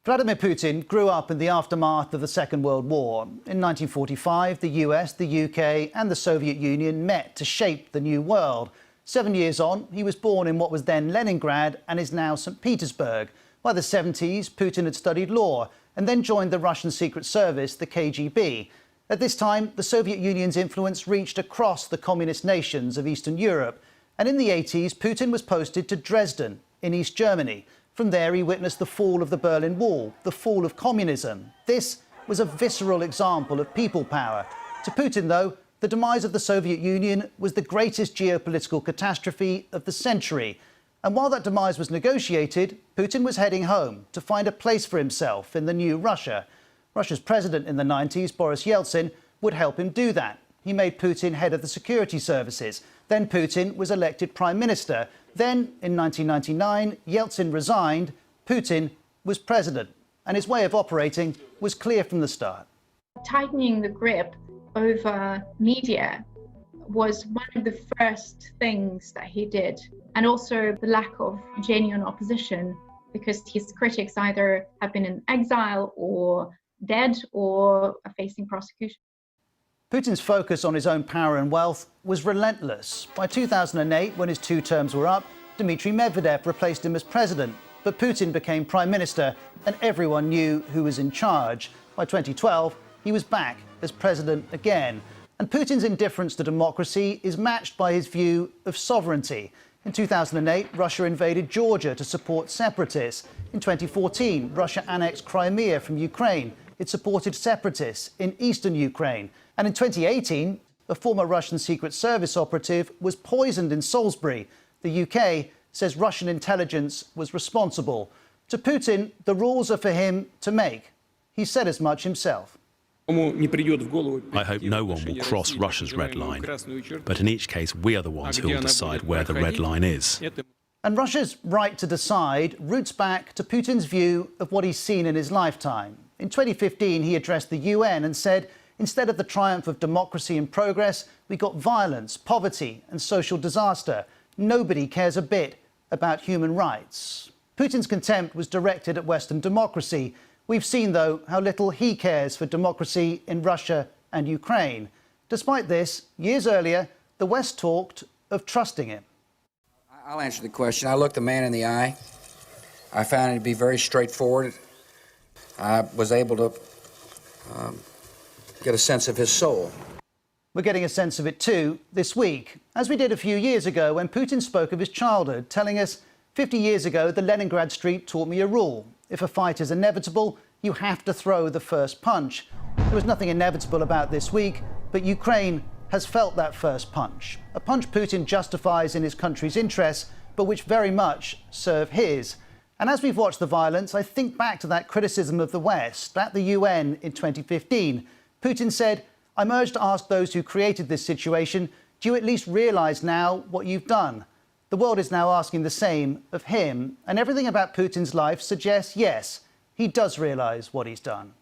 Vladimir Putin grew up in the aftermath of the Second World War. In 1945, the US, the UK and the Soviet Union met to shape the new world. 7 years on, he was born in what was then Leningrad and is now St. Petersburg. By the 70s, Putin had studied law and then joined the Russian Secret Service, the KGB. At this time, the Soviet Union's influence reached across the communist nations of Eastern Europe. And in the 80s, Putin was posted to Dresden in East Germany. From there, he witnessed the fall of the Berlin Wall, the fall of communism. This was a visceral example of people power. To Putin, though, the demise of the Soviet Union was the greatest geopolitical catastrophe of the century. And while that demise was negotiated, Putin was heading home to find a place for himself in the new Russia. Russia's president in the 90s, Boris Yeltsin, would help him do that. He made Putin head of the security services. Then Putin was elected prime minister. Then, in 1999, Yeltsin resigned. Putin was president. And his way of operating was clear from the start. Tightening the grip over media was one of the first things that he did. And also the lack of genuine opposition, because his critics either have been in exile or dead or are facing prosecution. Putin's focus on his own power and wealth was relentless. By 2008, when his 2 terms were up, Dmitry Medvedev replaced him as president. But Putin became prime minister and everyone knew who was in charge. By 2012, he was back as president again. And Putin's indifference to democracy is matched by his view of sovereignty. In 2008, Russia invaded Georgia to support separatists. In 2014, Russia annexed Crimea from Ukraine. It supported separatists in eastern Ukraine. And in 2018, a former Russian Secret Service operative was poisoned in Salisbury. The UK says Russian intelligence was responsible. To Putin, the rules are for him to make. He said as much himself. I hope no one will cross Russia's red line, but in each case we are the ones who will decide where the red line is. And Russia's right to decide roots back to Putin's view of what he's seen in his lifetime. In 2015, he addressed the UN and said, instead of the triumph of democracy and progress, we got violence, poverty and social disaster. Nobody cares a bit about human rights. Putin's contempt was directed at Western democracy. We've seen, though, how little he cares for democracy in Russia and Ukraine. Despite this, years earlier, the West talked of trusting him. I'll answer the question. I looked the man in the eye. I found it to be very straightforward. I was able to get a sense of his soul. We're getting a sense of it too this week, as we did a few years ago when Putin spoke of his childhood, telling us, 50 years ago, the Leningrad street taught me a rule. If a fight is inevitable, you have to throw the first punch. There was nothing inevitable about this week, but Ukraine has felt that first punch. A punch Putin justifies in his country's interests, but which very much serve his. And as we've watched the violence, I think back to that criticism of the West at the UN in 2015. Putin said, I'm urged to ask those who created this situation, do you at least realise now what you've done? The world is now asking the same of him, and everything about Putin's life suggests, yes, he does realise what he's done.